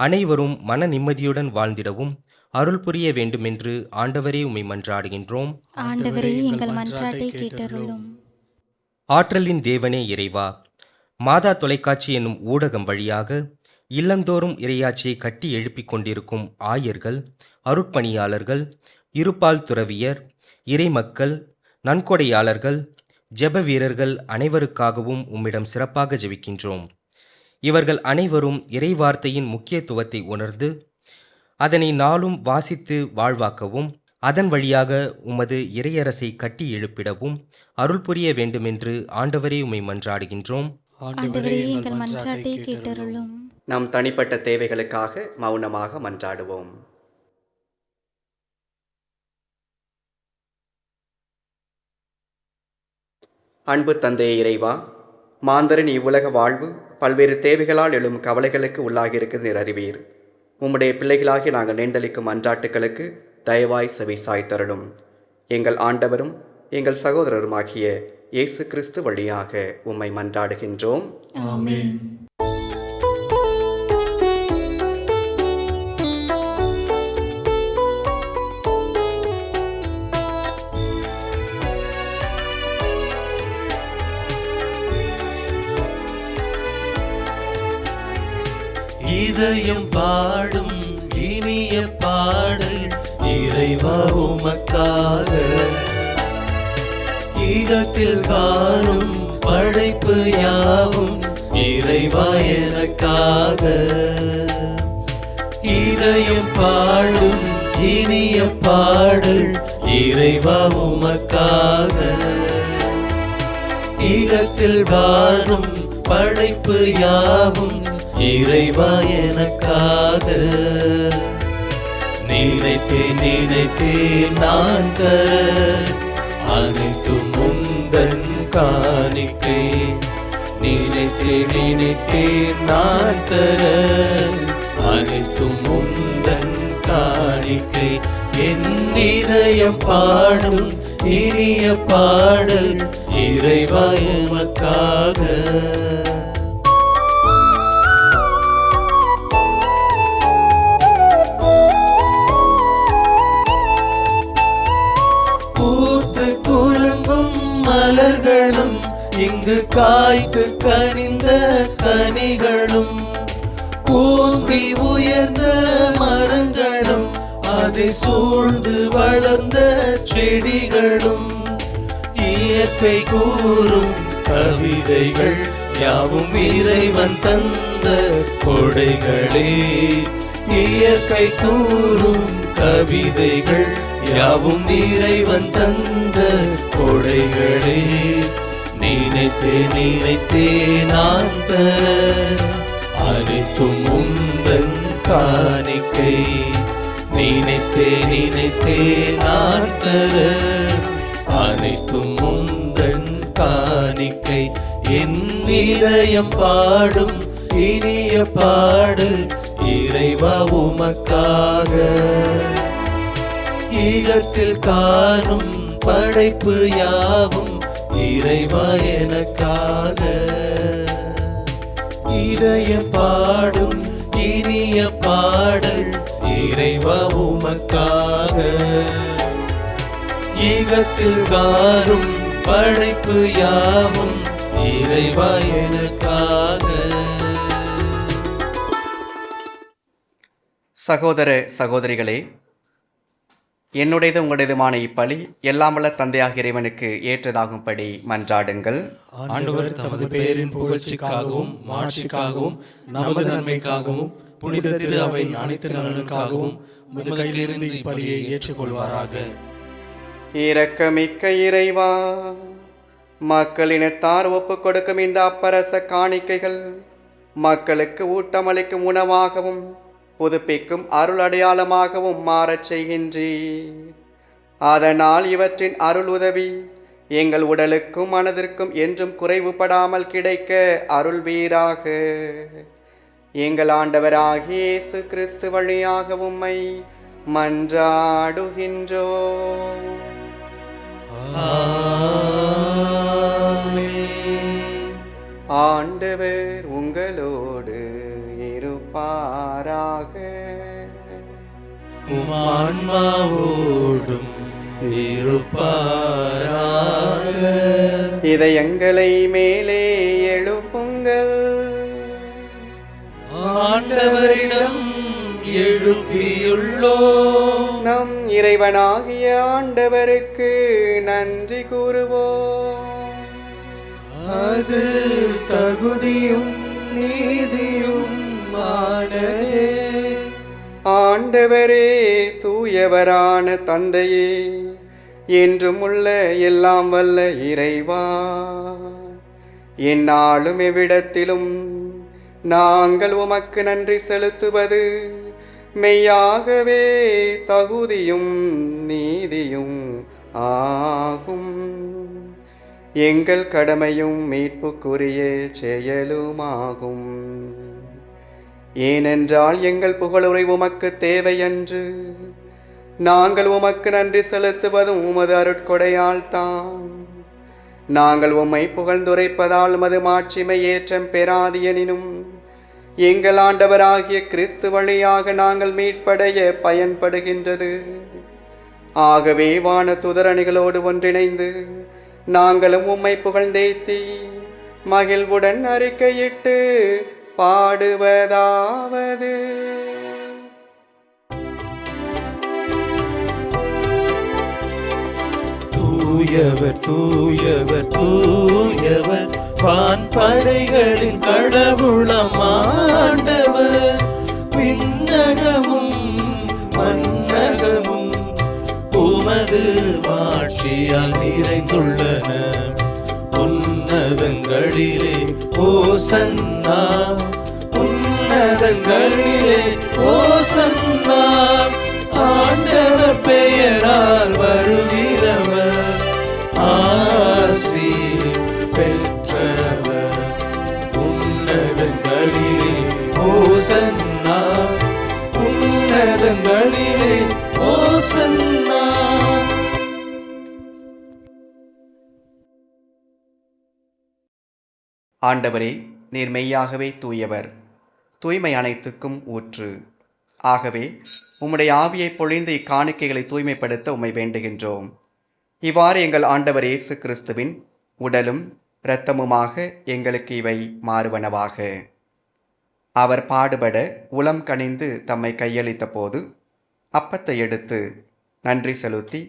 அனைவரும் மன நிம்மதியுடன் வாழ்ந்திடவும் அருள் புரிய வேண்டுமென்று ஆண்டவரே உம்மை மன்றாடுகின்றோம். ஆண்டவரே எங்கள் மன்றாட்டை கேட்டருளும். ஆற்றலின் தேவனே இறைவா, மாதா தொலைக்காட்சி என்னும் ஊடகம் வழியாக இல்லந்தோறும் இறையாட்சியை கட்டி எழுப்பிக் கொண்டிருக்கும் ஆயர்கள், அருட்பணியாளர்கள், இருபால் துறவியர், இறைமக்கள், நன்கொடையாளர்கள், ஜெப வீரர்கள் அனைவருக்காகவும் உம்மிடம் சிறப்பாக ஜெபிக்கின்றோம். இவர்கள் அனைவரும் இறைவார்த்தையின் முக்கியத்துவத்தை உணர்ந்து அதனை நாளும் வாசித்து வாழ்வாக்கவும் அதன் வழியாக உமது இறையரசை கட்டி எழுப்பிடவும் அருள் புரிய வேண்டுமென்று ஆண்டவரே உம்மை மன்றாடுகின்றோம். ஆண்டவரே எங்கள் மன்றாட்டை கேட்டருளும். நம் தனிப்பட்ட தேவைகளுக்காக மௌனமாக மன்றாடுவோம். அன்பு தந்தையே இறைவா, மாந்தரின் இவ்வுலக வாழ்வு பல்வேறு தேவைகளால் எழும் கவலைகளுக்கு உள்ளாகியிருக்கிறது நீர் அறிவீர். உம்முடைய பிள்ளைகளாகி நாங்கள் நேர்ந்தளிக்கும் மன்றாட்டுக்களுக்கு தயவாய் செவி சாய்த்தருளும். எங்கள் ஆண்டவரும் எங்கள் சகோதரருமாகிய இயேசு கிறிஸ்து வழியாக உம்மை மன்றாடுகின்றோம். ஆமென். இதயம் பாடும் இனிய பாடல் இறைவா உமக்காக, ஈகத்தில் காணும் படைப்பு யாவும் இறைவா எனக்காக. இதயம் பாடும் இனிய பாடல் இறைவா உமக்காக, ஈகத்தில் காணும் படைப்பு யாவும் இறைவா எனக்காக. நினைத்தேன் நான் தர அனைத்தும் உந்தன் காணிக்கை. நினைத்தேன் நான் தர அனைத்தும் உந்தன் காணிக்கை. என் இதயம் பாடும் இனிய பாடல் இறைவா எமக்காக. மலர்களும் இங்கு காய்த்து கனிந்த கனிகளும், பூங்கி உயர்ந்த மரங்களும் அதை சூழ்ந்து வளர்ந்த செடிகளும், இயற்கை கூறும் கவிதைகள் யாவும் இறைவன் தந்த கொடைகளே. இயற்கை கூறும் கவிதைகள் யாவும் இறைவன் தந்த கொடைகளே. நினைத்தேன் நான் தர அனைத்தும் உந்தன் காணிக்கை. நினைத்தேன் நான் தர அனைத்தும் உந்தன் காணிக்கை. என் இதயம் பாடும் இனிய பாடல் இறைவா உமக்காக, ஈகத்தில் காணும் படைப்பு யாவும் இறைவா எனக்காக. இதயம் பாடும் இனிய பாடல் இறைவா உமக்காக, ஈகத்தில் காணும் படைப்பு யாவும் இறைவா எனக்காக. சகோதர சகோதரிகளே, என்னுடையது உங்களுடையதுமான இப்பலி எல்லாம் வல்ல தந்தையாக இறைவனுக்கு ஏற்றதாகும்படி மன்றாடுங்கள். ஆண்டவர் தமது பெயரின் புகழ்ச்சிக்காகவும் மாட்சிக்காகவும் நமது நன்மைக்காகவும் புனித திரு அவையின் அனைத்து நலனுக்காகவும் உமது கையிலிருந்து இப்பலியை ஏற்றுக்கொள்வாராக. இரக்கமிக்க இறைவா, மக்களினத்தார் ஒப்புக் கொடுக்கும் இந்த அப்பரச காணிக்கைகள் மக்களுக்கு ஊட்டமளிக்கும் உணவாகவும் புதுப்பிக்கும் அருள் அடையாளமாகவும் மாறச் செய்கின்றீர். அதனால் இவற்றின் அருள் உதவி எங்கள் உடலுக்கும் மனதிற்கும் என்றும் குறைவுபடாமல் கிடைக்க அருள்வீராக. எங்கள் ஆண்டவராகிய இயேசு கிறிஸ்து வழியாக உம்மை மன்றாடுகின்றோம். ஆண்டவர் உங்களோடு இருப்பாராக. இருப்பாராக. உமான்மாவோடும் இருப்பாராக. இதயங்களை மேலே எழுப்புங்கள். ஆண்டவரிடம் எழுப்பியுள்ளோ. நம் இறைவனாகிய ஆண்டவருக்கு நன்றி கூறுவோம். அது தகுதியும் நீதியும் ஆனதே. ஆண்டவரே, தூயவரான தந்தையே, என்றும் உள்ள எல்லாம் வல்ல இறைவா, எந்நாளும் எவ்விடத்திலும் நாங்கள் உமக்கு நன்றி செலுத்துவது மெய்யாகவே தகுதியும் நீதியும் ஆகும். எங்கள் கடமையும் மீட்புக்குரிய செயலுமாகும். ஏனென்றால் எங்கள் புகழுரை உமக்கு தேவையன்று, நாங்கள் உமக்கு நன்றி செலுத்துவதும் உமது அருட்கொடையால் தான். நாங்கள் உம்மை புகழ்ந்துரைப்பதால் உமது மாட்சிமை ஏற்றம் பெறாது எனினும், எங்கள் ஆண்டவராகிய கிறிஸ்து வழியாக நாங்கள் மீட்படைய பயன்படுகின்றது. ஆகவே வான துதரணிகளோடு ஒன்றிணைந்து நாங்களும் உம்மை புகழ்ந்தேத்தி மகிழ்வுடன் அறிக்கையிட்டு பாடுவதாவது: தூயவர் தூயவர் தூயவர், வான்படைகளின் கடவுளம் ஆண்டவர். விண்ணகமும் மன்னகமும் உமது மாட்சியால் நிறைந்துள்ளன. உன்னதங்களிலே ஓசன்னா, உன்னதங்களிலே ஓசன்னா. ஆண்டவர் பெயரால் வருகிறவர் ஆசி பெற்றவர். உன்னதங்களிலே ஓசன்னா, உன்னதங்களிலே ஓசன்னா. ஆண்டவரே, நீர் மெய்யாகவே தூயவர், தூய்மை அனைத்துக்கும் ஊற்று. ஆகவே உம்முடைய ஆவியை பொழிந்து இக்காணிக்கைகளை தூய்மைப்படுத்த உம்மை வேண்டுகின்றோம். இவ்வாறு எங்கள் ஆண்டவர் இயேசு கிறிஸ்துவின் உடலும் இரத்தமுமாக எங்களுக்கு இவை மாறுவனவாக. அவர் பாடுபட உளம் கனிந்து தம்மை கையளித்த போது அப்பத்தை எடுத்து நன்றி செலுத்தி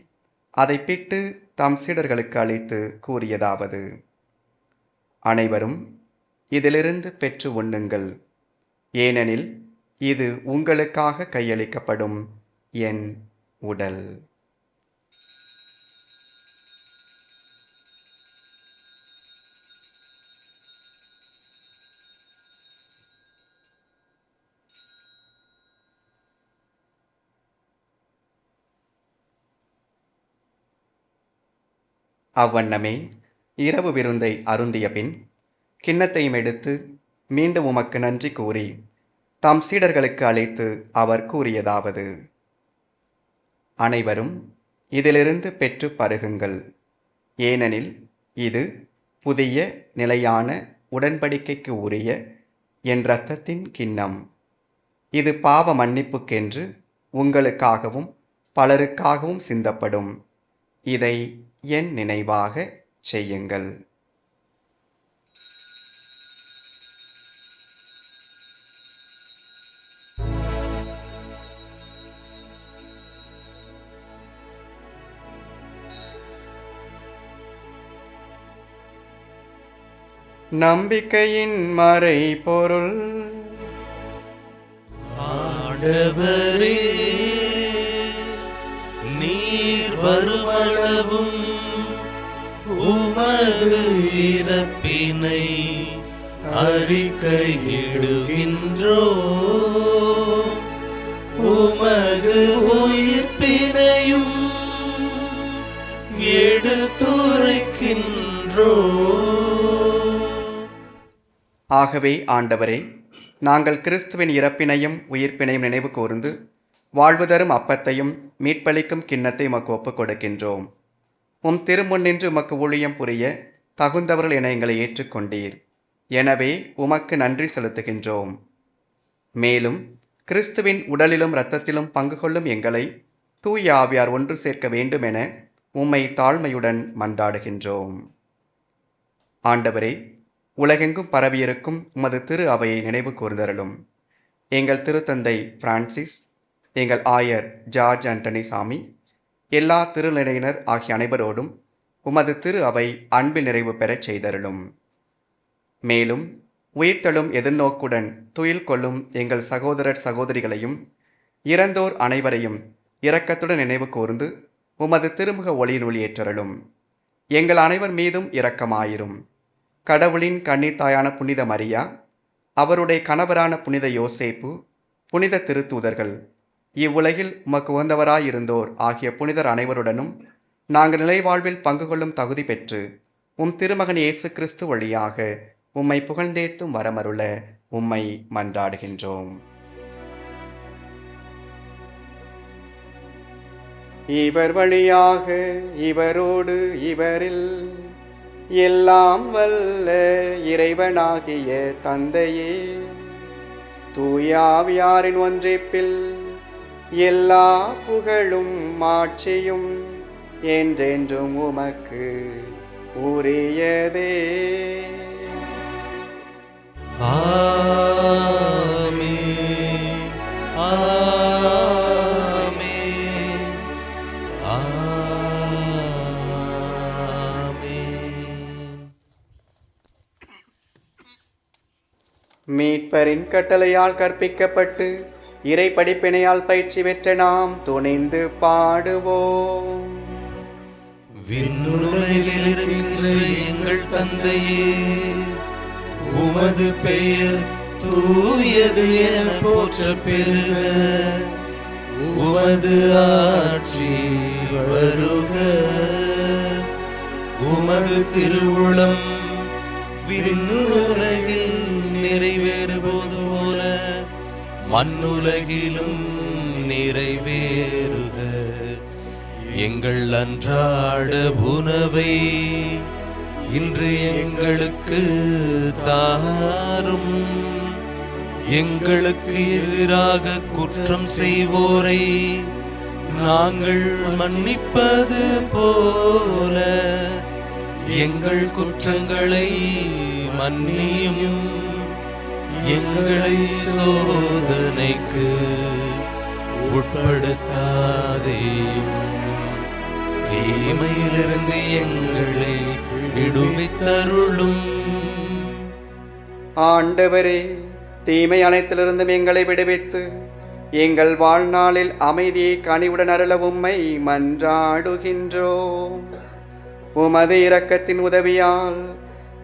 அதை பிட்டு தம் சீடர்களுக்கு அளித்து கூறியதாவது: அனைவரும் இதிலிருந்து பெற்று உண்ணுங்கள், ஏனெனில் இது உங்களுக்காக கையளிக்கப்படும் என் உடல். அவ்வண்ணமே இரவு விருந்தை அருந்திய பின் கிண்ணத்தையும் எடுத்து மீண்டும் உமக்கு நன்றி கூறி தாம் சீடர்களுக்கு அழைத்து அவர் கூறியதாவது: அனைவரும் இதிலிருந்து பெற்று பருகுங்கள், ஏனெனில் இது புதிய நிலையான உடன்படிக்கைக்கு உரிய என் இரத்தத்தின் கிண்ணம். இது பாவ மன்னிப்புக்கென்று உங்களுக்காகவும் பலருக்காகவும் சிந்தப்படும். இதை என் நினைவாக செய்யுங்கள். நம்பிக்கையின் மறைபொருள். ஆண்டவரே, நீர் வருமளவும் உமது இறப்பினை அறிக்கையிடுகின்றோ, உமது உயிர்ப்பினையும் எடுத்துரைக்கின்றோ. ஆகவே ஆண்டவரே, நாங்கள் கிறிஸ்துவின் இறப்பினையும் உயிர்ப்பினையும் நினைவு கூர்ந்து வாழ்வு தரும் அப்பத்தையும் மீட்பளிக்கும் கிண்ணத்தை உமக்கு ஒப்புக் கொடுக்கின்றோம். உம் திருமுன் நின்று உமக்கு ஊழியம் புரிய தகுந்தவர்கள் என எங்களை ஏற்றுக்கொண்டீர். எனவே உமக்கு நன்றி செலுத்துகின்றோம். மேலும் கிறிஸ்துவின் உடலிலும் இரத்தத்திலும் பங்கு கொள்ளும் எங்களை தூய ஆவியார் ஒன்று சேர்க்க வேண்டுமென உம்மை தாழ்மையுடன் மன்றாடுகின்றோம். ஆண்டவரே, உலகெங்கும் பரவியிருக்கும் உமது திரு அவையை நினைவு கூர்ந்தருளும். எங்கள் திருத்தந்தை பிரான்சிஸ், எங்கள் ஆயர் ஜார்ஜ் ஆண்டனி சாமி, எல்லா திருநிலையினர் ஆகிய அனைவரோடும் உமது திரு அவை அன்பில் நிறைவு பெறச் செய்தருளும். மேலும் உயிர்த்தெழும் எதிர்நோக்குடன் துயில் கொள்ளும் எங்கள் சகோதரர் சகோதரிகளையும் இறந்தோர் அனைவரையும் இரக்கத்துடன் நினைவு கூர்ந்து உமது திருமுக ஒளியினுள் ஏற்றருளும். எங்கள் அனைவர் மீதும் இரக்கமாயிரும். கடவுளின் கன்னித்தாயான புனித மரியா, அவருடைய கணவரான புனித யோசேப்பு, புனித திருத்தூதர்கள், இவ்வுலகில் உமக்கு உகந்தவராயிருந்தோர் ஆகிய புனிதர் அனைவருடனும் நாங்கள் நிலைவாழ்வில் பங்கு கொள்ளும் தகுதி பெற்று உம் திருமகன் இயேசு கிறிஸ்து வழியாக உம்மை புகழ்ந்தேத்தும் வரமருள உம்மை மன்றாடுகின்றோம். இவர் வழியாக, இவரோடு, இவரில் எல்லாம் வல்ல இறைவனாகிய தந்தையே, தூயாவியாரின் ஒன்றிப்பில் எல்லா புகழும் மாட்சியும் என்றென்றும் உமக்கு உரியதே. ஆமென். ஆமென். ஆமென். மீட்பரின் கட்டளையால் கற்பிக்கப்பட்டு இறை படிப்பினையால் பயிற்சி பெற்ற நாம் துணிந்து பாடுவோம். விண்ணுலகில் இருக்கின்ற எங்கள் தந்தையே, உமது பெயர் தூயது என போற்ற பெறுக. உமது ஆட்சி வருக. உமது திருவுளம் விண்ணுலகில் நிறைவேறுவது போல மண்ணுலகிலும் நிறைவேறுக. எங்கள் அன்றாட உணவை இன்று எங்களுக்கு தாரும். எங்களுக்கு எதிராக குற்றம் செய்வோரை நாங்கள் மன்னிப்பது போல எங்கள் குற்றங்களை மன்னியும். எங்களை சோதனைக்கு உட்படுத்தாதேயும், தீமையிலிருந்து எங்களை விடுவித்தருளும். ஆண்டவரே, தீமை அனைத்திலிருந்தும் எங்களை விடுவித்து எங்கள் வாழ்நாளில் அமைதியை கனிவுடன் அருள உம்மை மன்றாடுகின்றோம். உமது இரக்கத்தின் உதவியால்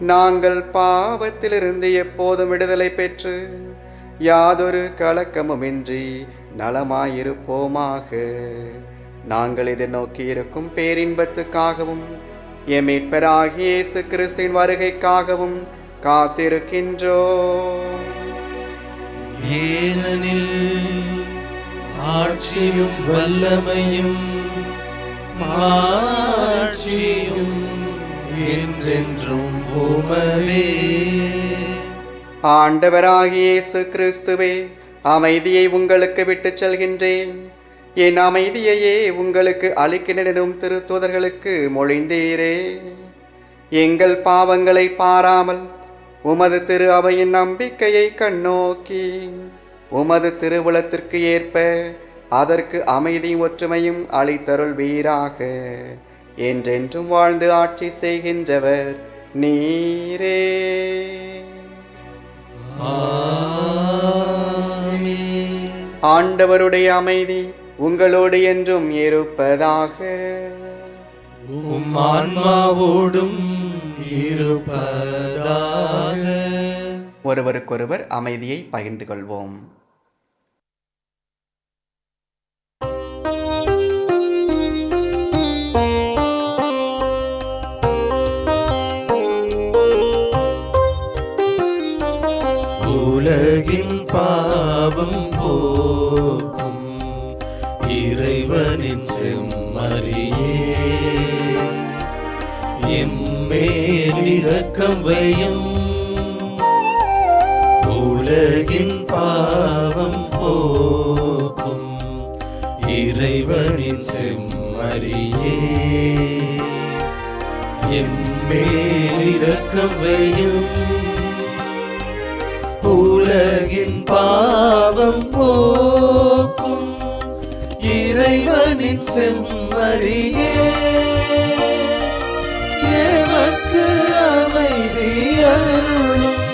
நாங்கள் பாவத்திலிருந்து எப்போதும் விடுதலை பெற்று யாதொரு கலக்கமுமின்றி நலமாயிருப்போமாக. நாங்கள் எதிர்நோக்கி இருக்கும் பேரின்பத்துக்காகவும் எம் மீட்பராகிய இயேசு கிறிஸ்துவின் வருகைக்காகவும் காத்திருக்கின்றோம். ஏனெனில் ஆட்சியும் வல்லமையும் மாட்சியும் என்றென்றும் உமதே. ஆண்டவராகிய இயேசு கிறிஸ்துவே, அமைதியை உங்களுக்கு விட்டுச் செல்கின்றேன், என் அமைதியையே உங்களுக்கு அளிக்கின்றேனும் திருத்தூதர்களுக்கு மொழிந்தீரே. எங்கள் பாவங்களை பாராமல் உமது திரு அவையின் நம்பிக்கையை கண்ணோக்கி உமது திருவுளத்திற்கு ஏற்ப அதற்கு அமைதியும் ஒற்றுமையும் அளித்தருள்வீராக. என்றென்றும் வாழ்ந்து ஆட்சி செய்கின்றவர் நீரே. ஆமென். ஆண்டவருடைய அமைதி உங்களோடு என்றும் இருப்பதாக. உம் ஆன்மாவோடும் இருப்பதாக. ஒருவருக்கொருவர் அமைதியை பகிர்ந்து கொள்வோம். உலகின் பாவம் போக்கும் இறைவனின் செம்மறியே, எம்மேல் இரக்கம் வையும். உலகின் பாவம் போக்கும் இறைவனின் செம்மறியே, எம்மேல் இரக்கம் வையும். உலகின் பாவம் போக்கும் இறைவனின் செம்மறியே, எமக்கு அமைதி அருளும்,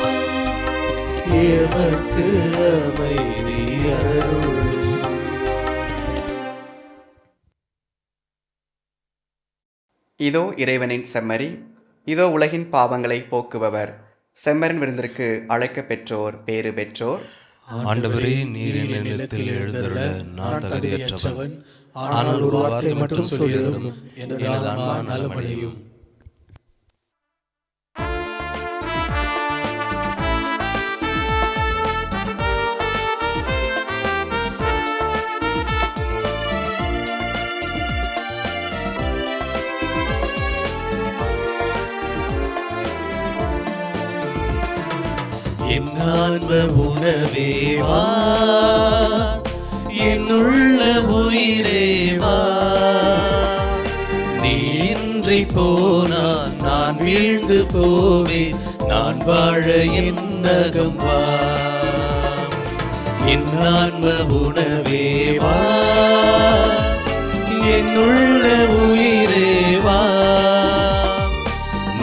எமக்கு அமைதி அருளும். இதோ இறைவனின் செம்மறி, இதோ உலகின் பாவங்களை போக்குபவர். செம்மறின் விருந்திற்கு அழைக்க பெற்றோர் பேறு பெற்றோர். ஆண்டவரே, நீர் என் இல்லத்தில் எழுந்தருள நான் தகுதியற்றவன். ஆனால் ஒரு வார்த்தை மட்டும் சொல்லியதும் எனது ஆன்மா நலமடையும். என் ஆன்ம உணவேவா, என்னுள்ள உயிரேவா, நீ இன்றி போனால் நான் வீழ்ந்து போவேன், நான் வாழ என்னகம் வா. என் ஆன்ம உணவேவா, என்னுள்ள உயிரேவா,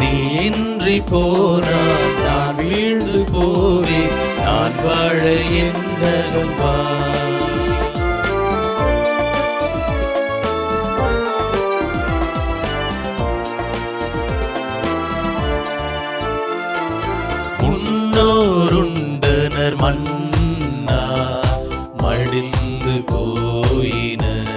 நீ இன்றி போனால் நான் வீழ்ந்து போவேன், நான் வாழ என்னகம் வா. முன்னோருண்டனர் மன்னா மடிந்து போயினர்,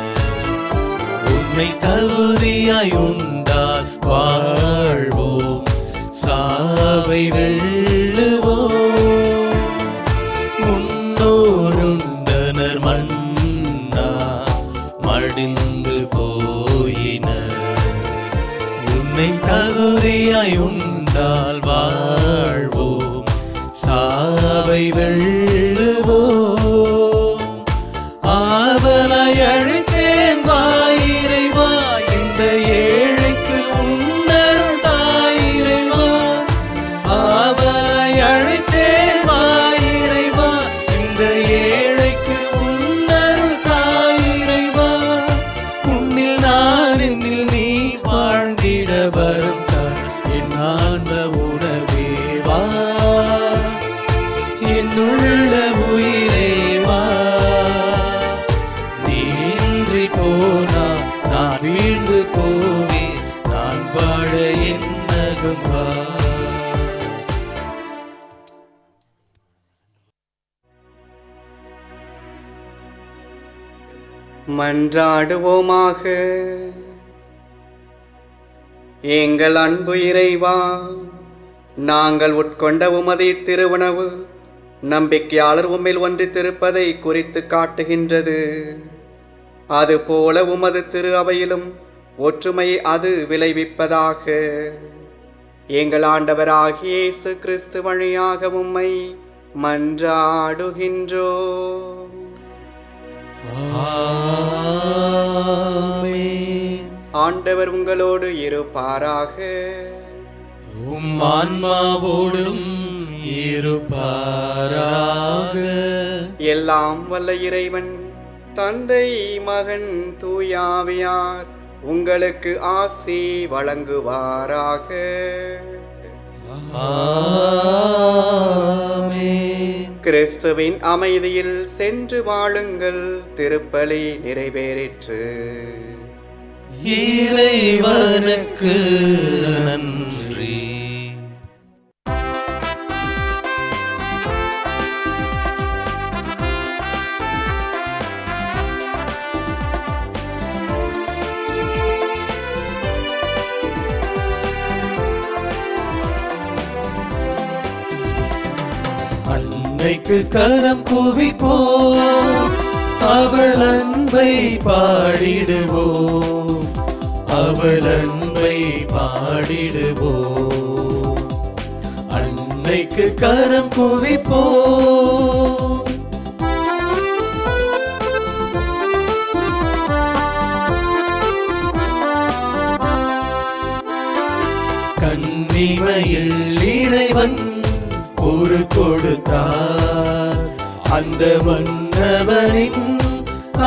உன்னை தகுதியாய் உண்டால் வாழ்வோம், சாவை வெல்லுவோம். முன்னோருண்டனர் மன்னா மடிந்து போயினர், உன்னை தகுதியாய் உண்டால் வாழ்வோம், சாவை வெல்லுவோம். ஆவலாய் அழைத்தேன் வா இறைவா, இந்த ஏழைக்கு உன்னருள் தாயிறைவா. ஆவலாய் அழைத்தேன் வா இறைவா, இந்த ஏழைக்கு உன்னருள் தாயிறைவா. உன்னில் நான் என்னில் நீ வாழ்ந்திட வரும் தான், என் ஆன்ம உணவேவா, என்னுள்ள உயிரேவா, நீ இன்றி போனா நான் வீழ்ந்து போவேன், நான் வாழ என்னகம் வா. மன்றாடுவோமாக. எங்கள் அன்பு இறைவா, நாங்கள் உட்கொண்ட உமது திருவுணவு நம்பிக்கையாளர் உம்மில் ஒன்றித்திருப்பதை குறித்து காட்டுகின்றது. அதுபோல உமது திரு அவையிலும் ஒற்றுமையை அது விளைவிப்பதாக. எங்கள் ஆண்டவராகிய இயேசு கிறிஸ்து வழியாக உம்மை மன்றாடுகின்றோம். ஆமென். ஆண்டவர் உங்களோடு இருப்பாராக. உம் ஆன்மாவோடும் இருப்பாராக. எல்லாம் வல்ல இறைவன் தந்தை, மகன், தூயாவியார் உங்களுக்கு ஆசி வழங்குவாராக. ஆமென். கிறிஸ்துவின் அமைதியில் சென்று வாழுங்கள். திருப்பலி நிறைவேறிற்று. இறைவனுக்கு நன்றி. அன்னைக்கு கரம் குவிப்போம், அவள் அன்பை பாடிடுவோம், அவள் அன்பை பாடிடுவோம். அன்னைக்கு கரம் குவிப்போ. கன்னிமையில் இறைவன் ஒரு கொடுத்தார், அந்த மன்னவனின்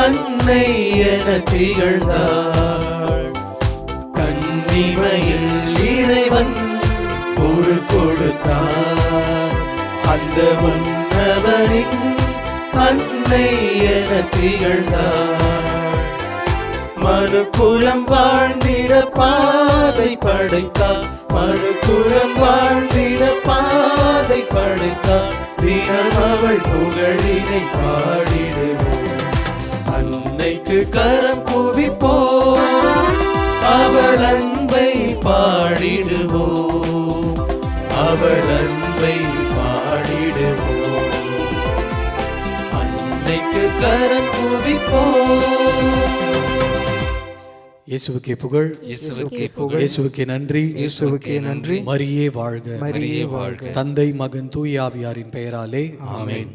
அன்னை என திகழ்ந்தாள். கன்னிமையில் இறைவன் ஒரு கொடுத்தார், அந்த மன்னவனின் அன்னை என திகழ்ந்தார். மனுக்குலம் வாழ்ந்திட பாதை படைத்தார், மனுக்குலம் வாழ்ந்திட பாதை படைத்தார். தினம் அவள் புகழினை பாடிடுவோம், அன்னைக்கு கரம் குவிப்போம், அவள் அன்பை பாடிடுவோம், அவள் அன்பை பாடிடுவோம், அன்னைக்கு கரம் குவிப்போம். இயேசுவுக்கே புகழ், இயேசுவுக்கே புகழ், இயேசுவுக்கே நன்றி, இயேசுவுக்கே நன்றி. மரியே வாழ்க, மரியே வாழ்க. தந்தை மகன் தூய ஆவியாரின் பெயராலே ஆமென்.